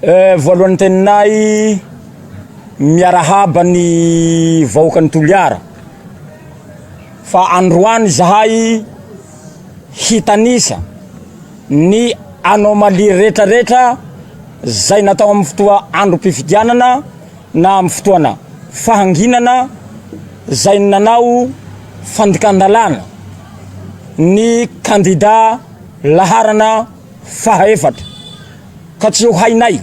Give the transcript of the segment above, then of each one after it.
Voalohany teninay miarahaba ny vahoakany Toliara fa androany zahay hitanisa ny anomalie rehetrarehetra zay natao amin'ny fotoa androm-pifidianana na amin'ny fotoana fahanginana zay nanao fandikandalana ny kandida laharana fahaefatra ka tsy ho hainay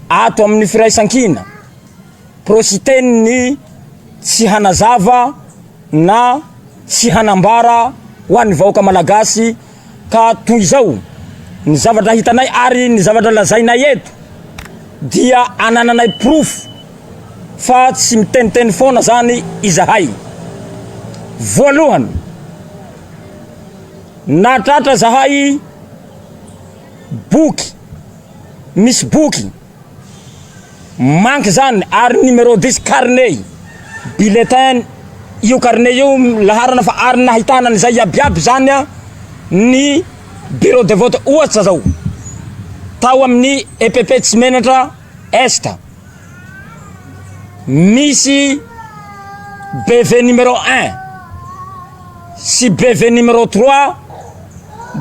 ato amin'ny firaisankina prositeny ny tsy hanazava na tsy hanambara ho an'ny vahoaka malagasy ka toy izao ny zavatra hitanay ary ny zavatra lazainay eto dia anananay proof fa tsy miteniteny foana zany izahay. Voalohany natratra zahay boky misy boky manque zany ary numéro 10 carnet bulletin io carnet io laharana fa ary nahitana an'izay iabiaby zany ny bureau de vote ohatsy zao tao amin'ny EPP Tsimenatra Est misy BV numéro 1 si BV numéro 3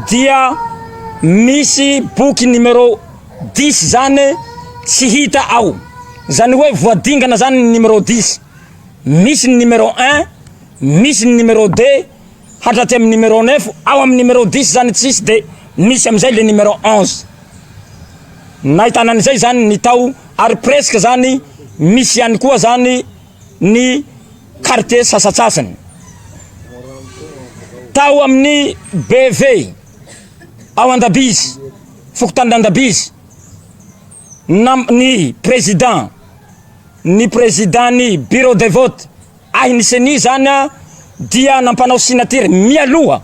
dia misy boky numéro 10 zany tsy hita ao zany hoe voadingana zany numéro 10 misy numéro 1 misy numéro 2 hatraty amin'ny numéro 9 ao amin'ny numéro 10 zany tsisy de misy amizay le numéro 11 nahitana an'izay zany ny tao ary presque zany misy ihany koa zany ny quartier sasatsasany tao amin'ny BV ao Andabisy Fokotany Andabisy ny président ny bureau de vote ahiny seni zany dia nampanao signature mialoha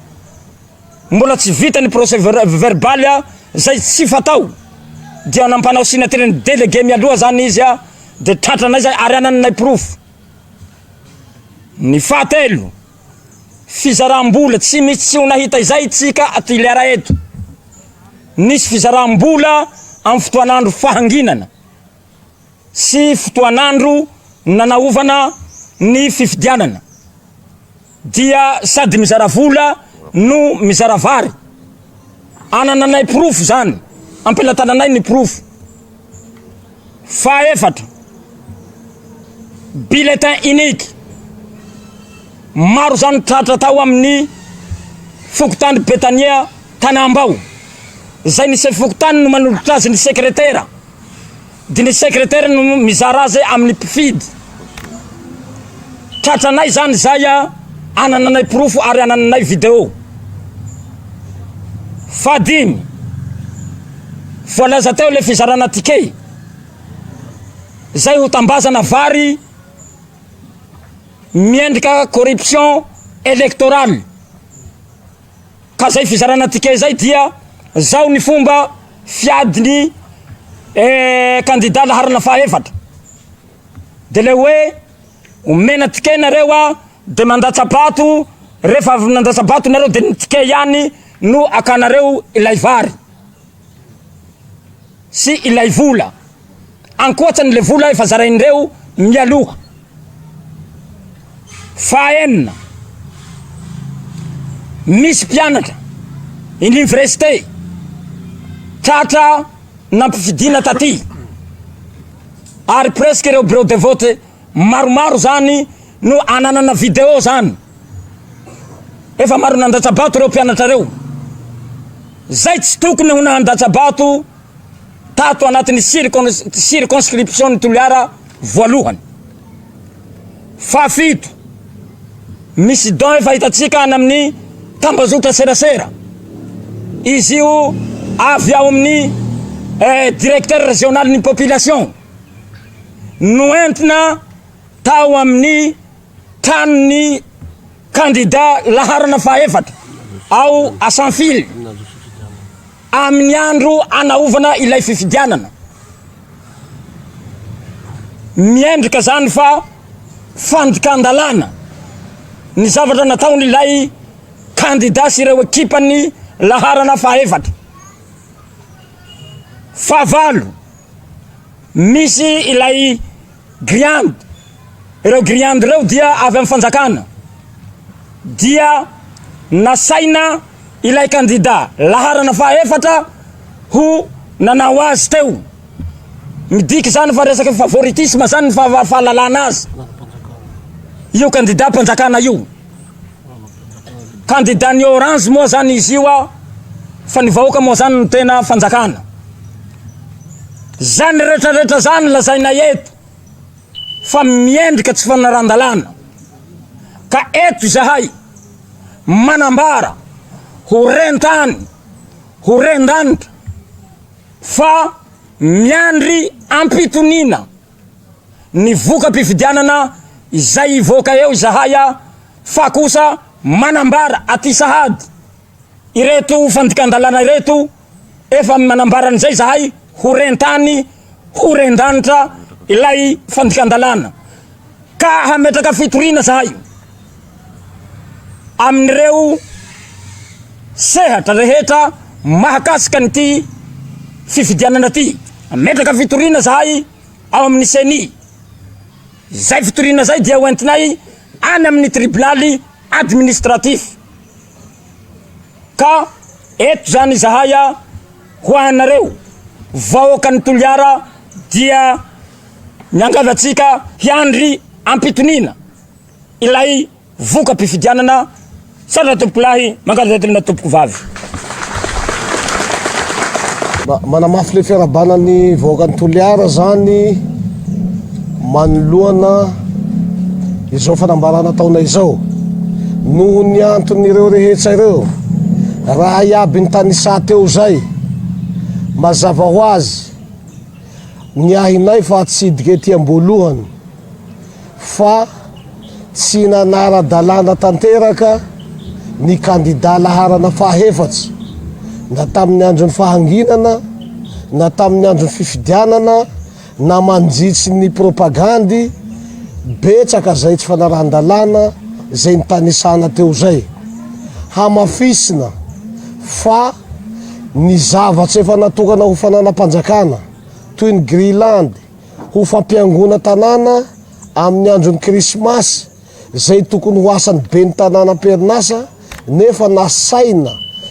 mbola tsy vita ny procès verbal zay tsy fatao dia nampanao signature ny délégué mialoha zany izy de tratranay zay ary ananay proof. Ny fahatelo fizaram-bola tsy misy tsy ho nahita izay tsika Toliara eto nisy fizaram-bola amin'ny fotoanandro fahanginana sy fotoanandro nanaovana ny fifidianana dia sady mizara vola no mizara vary anananay proof zany ampelatananay ny proof. Fahaefatra bulletin unique maro zany tratra tao amin'ny Fokotany Betania Tanambao zay ny Fokotany no manolotra azy ny secrétaire de ny secrétaire no mizara azy amin'ny mpifidy tratranay zany zay anananay proof ary anananay video. Fadimy voalaza teo le fizarana tike zay ho tambazana vary miendrika corruption électorale ka zay fizarana tike zay dia zao ny fomba fiadiny candidat laharana fahaefatra de le hoe omena tike nareo de mandatsabato rehefa avy nandatsabato nareo de ny tike ihany no akanareo ilay vary sy ilay vola ankoatsany le vola efa zaraindreo mialoha. Fahaenina misy mpianatra université tratra nampifidina taty ary presque reo bureau de vote maromaro zany no ananana video zany efa maro nandatsabato reo mpianatra reo zay tsy tokony ho nandatsabato tato anatin'ny circonscription ny Toliara voalohany. Fahafito misy don efa hitatsika any amin'ny Tambazotra Serasera izy io avy ao amin'ny directeur régional ny population no entina tao amin'ny tranony candidat laharana fahaefatra ao Asanfily amin'ny andro anaovana ilay fifidianana miendrika zany fa fandikandalana ny zavatra nataony ilay candidat sy ireo ekipany laharana fahaefatra. Fahavalo misy ilay griande, ireo griande reo dia avy amin'ny fanjakana, dia nasaina ilay candidat laharana fahaefatra ho nanao azy teo. Midika zany fa resaky favoritisme zany fahalalana azy. Io candidat mpanjakana io. Candidat ny orange moa zany izy io fa ny vahoaka moa zany no tena fanjakana. Zany rehetrarehetra zany lazaina eto fa miendrika tsy fanarandalana. Ka eto zahay manambara ho rentany, ho rendanitra fa miandry ampitonina ny voka-pifidianana izay ivoaka eo zahaya, fa kosa manambara aty sahady ireto fandikandalana ireto efa manambara an'izay zahay ho rentany, ho rendanitra ilay fandikandalana. Ka hametraka fitorina zahay amin'ireo sehatra rehetra mahakasika n'ity fifidianana ty. Ametraka fitorina zahay ao amin'ny CENI. Zay fitorina zay dia hoentinay any amin'ny tribunaly administratif. Ka eto zany zahaya ho anareo vahoakan'ny Toliara dia miangavatsika hiandry ampitonina ilay voka-pifidianana. Sara tompoko lahy mangalatena tompoko vavy. Manamafy le fiarabanany vahoakan'ny Toliara zany manoloana izao fanambarana taona izao, noho ny anton'ireo rehetra ireo raha iaby ny tanisa teo zay. Mazava ho azy ny ahinay fa tsy idikety amboalohany fa tsy nanara-dalàna tanteraka ny candidat laharana fahaefatsy, na tamin'ny andron'ny fahanginana, na tamin'ny andron'ny fifidianana, na manjitsy ny propagandy betsaka zay tsy fanarahan-dalàna zay nitanisana teo zay. Hamafisina fa ny zavatsy efa natokana ho fananam-panjakana toy ny Greenland ho fampiangona tanàna amin'ny andron'ny krismasy zay tokony ho asany be ny tanàna perinasa, nefa nasaina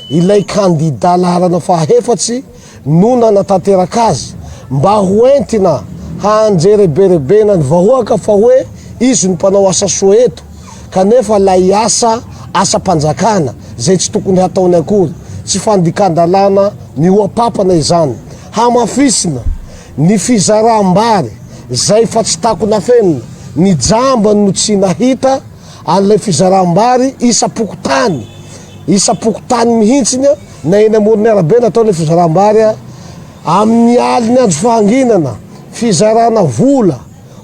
ilay candidat laharana fahaefatsy no nanatanteraka azy mba hoentina hanjereberebena ny vahoaka fa hoe izy ny mpanao asa soa eto, kanefa lay asa-panjakana zay tsy tokony hataony akory, tsy fandikandalana ny oapapana izany. Hamafisina ny fizaram-bary zay fa tsy takona fenina, ny jambany no tsy nahita an'ilay fizaram-bary isa-pokotany mihitsiny na eny amorony arabe natao le fizaram-bary amin'ny aliny andro fahanginana, fizarana vola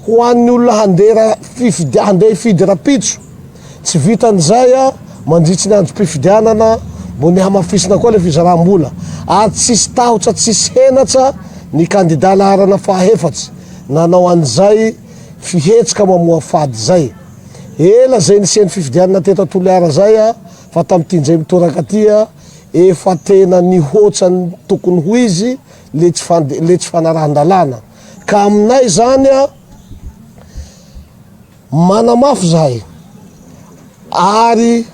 ho an'ny olona handeha hifidy rapitso. Tsy vitan'izay mandritsy ny andro mpifidianana mbo ny hamafisina koa le fizaram-bola, ary tsisy tahotra tsisy henatra ny candidat laharana fahaefatsy nanao an'izay fihetsika mamoa fady zay. Ela zay niseny fifidianana teto Toliara zay fa tamin'ity mitoraka ty efa tena nihoatsany tokony ho izy le tsy fanarahan-dalàna. Ka aminay zany manamafy zahay ary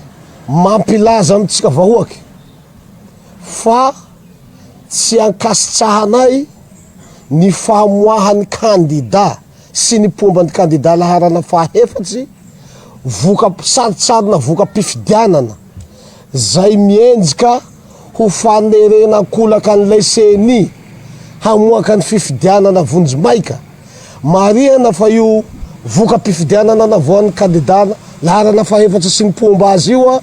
mampilaza amitsika vahoaky fa tsy ankasitsahanay ny famoahan'ny candidat sy ny pomban'ny candidat laharana fahaefatsy saritsarina voka-pifidianana zay mienjika ho fanerenan-kolaka an'ilay CENI hamoaka ny fifidianana vonjimaika. Marihana fa io voka-pifidianana navoan'ny candidat laharana fahaefatsy sy ny pomba azy io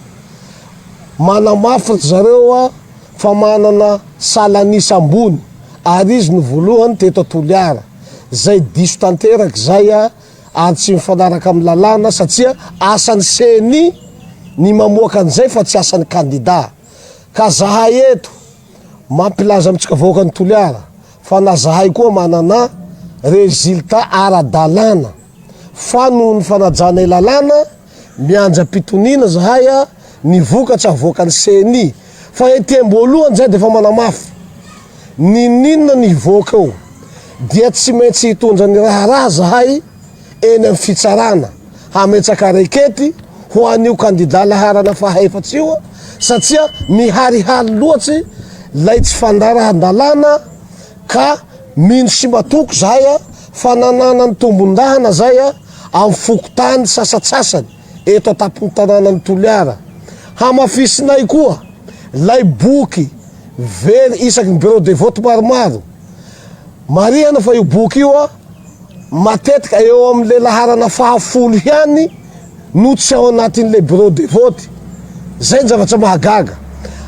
manamafy zareo fa manana salanisa ambony, ary izy no voalohany teto Toliara zay diso tanteraky zay ary tsy mifanaraka amin'ny lalàna satria asan'ny CENI ny mamoaka an'izay fa tsy asan'ny candidat. Ka zahay eto mampilaza amitsika vahoakan'ny Toliara fa na zahay koa manana resultat ara-dalàna fa noho ny fanajanay lalàna miandra-pitonina zahay ny vokatra avoakan'ny CENI. Fa ety amboalohany zay de fa manamafy ninona ny voaka eo, dia tsy maintsy hitondra ny raha zahay eny amin'ny fitsarana hametsaka raikety ho an'io kandida laharana fahaefatsy io satria miharihary loatsy lay tsy fandarahan-dalana ka mino sy matoko zahay fananana ny tombon-dahana zay amin'ny fokotany sasatsasany eto atapon'ny tanànany Toliara. Hamafisinay koa lay boky very isaky ny bureau de vote maromaro marihana fa io boky io matetika eo amin'le laharana fahafolo ihany no tsy ao anatin'le bureau de vote. Zay ny zavatra mahagaga.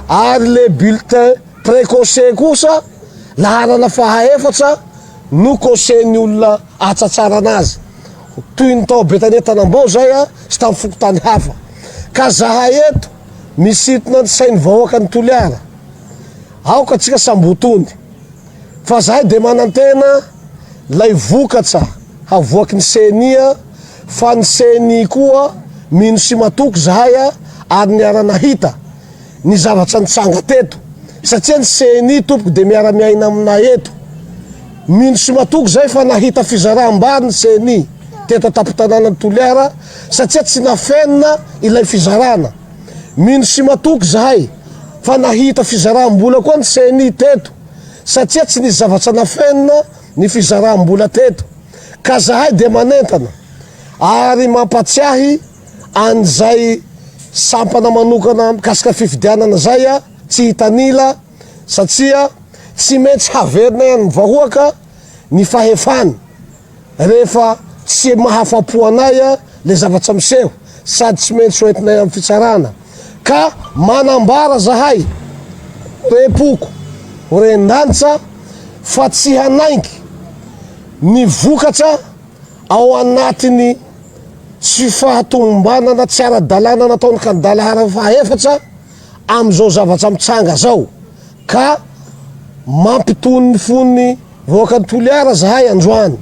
Ary le bulletin précoce kosa laharana fahaefatra no conseil-ny olona atsatsara anazy toy ny tao Betania Tanambao zay sy tamin'ny fokotany hafa. Ka zahay eto misintona ny sain'ny vahoaka ny Toliara aoka atsika sambotony fa zahay de manantena lay vokatra havoaky ny senia fa ny seni koa mino sy matoky zahay ary niara-nahita ny zavatra nitsanga teto satria ny seni tompoky de miara-miaina aminay eto. Mino sy matoky zay fa nahita fizaram-bary ny seni teto atapo-tanànany Toliara satria tsy nafenina ilay fizarana. Mino sy matoky zahay fa nahita fizaram-bola koa ny seni teto satria tsy nisy zavatra nafenina ny fizaram-bola teto. Ka zahay de manentana ary mampatsiahy an'izay sampana manokana mikasika fifidianana zay tsy hitanila satria tsy maintsy haverinay amin'ny vahoaka ny fahefany rehefa tsy mahafapo anay le zavatra miseho sady tsy maintsy hoentinay amin'ny fitsarana. Ka manambara zahay repoko rendanitsa fa tsy hanainky ny vokatra ao anatiny tsy fahatombanana tsy ara-dalàna nataony kandida laharana fahaefatra am'izao zavatra mitsanga zao. Ka mampitony ny fon'ny vahoaka ny Toliara zahay androany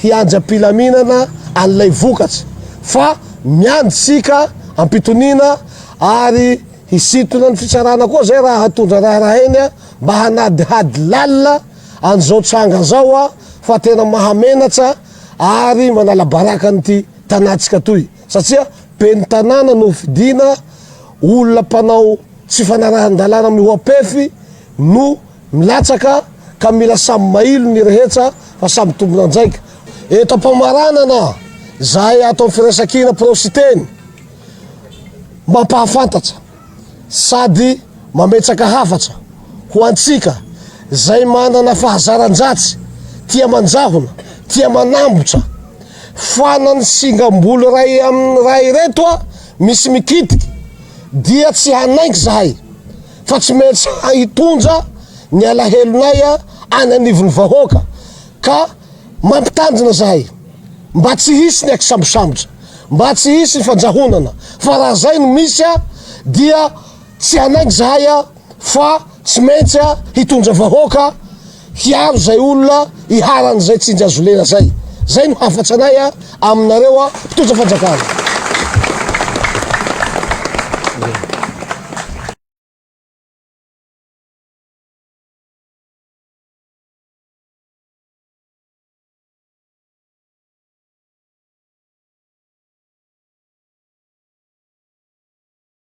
hianja am-pilaminana an'ilay vokatra fa mianditsika ampitonina ary hisintona ny fitsarana koa zay raha hatondra raha eny mba hanadihady lalina an'izao tsanga zao fa tena mahamenatra ary manala baraka nyty tanatsika toy satria pen'ny tanàna no fidina olona mpanao tsy fanarahan-dalàna mihoapefy no milatsaka ka mila samy mailo ny rehetra fa samy tombona anjaika. Eto am-pamaranana zahay atao firesakina prositeny mampahafantatra sady mametsaka hafatra ho antsika zay manana fahazaran-dratsy tia manjahona tia manambotra fana ny singam-bolo ray amin'ny ray reto misy mikitiky dia tsy hanainky zahay fa tsy maintsy hitondra ny alahelonay any anivon'ny vahoaka ka mampitandrina zahay mba tsy hisy ny akisambosambotra mba tsy hisy ny fanjahonana fa raha zay no misy dia tsy hanainky zahay fa tsy maintsy hitondra vahoaka hiaro zay olona hiharan'izay tsindry azolena zay. Zay no hafatsa anay aminareo mpitondra fanjakana.